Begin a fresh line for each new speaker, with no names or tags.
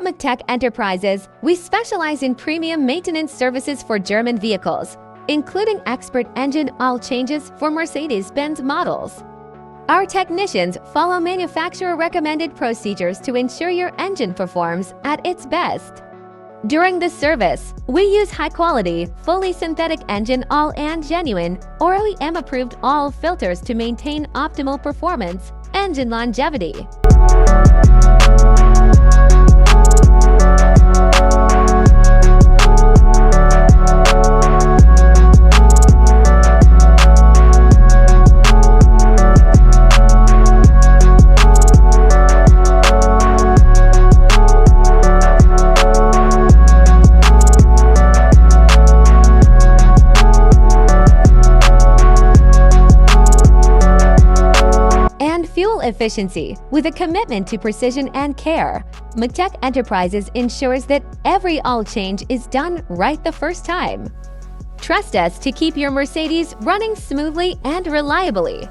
At Mactec Enterprises, we specialize in premium maintenance services for German vehicles, including expert engine oil changes for Mercedes-Benz models. Our technicians follow manufacturer-recommended procedures to ensure your engine performs at its best. During this service, we use high-quality, fully synthetic engine oil and genuine, OEM-approved oil filters to maintain optimal performance, engine longevity. Fuel efficiency. With a commitment to precision and care, Mactec Enterprises ensures that every oil change is done right the first time. Trust us to keep your Mercedes running smoothly and reliably.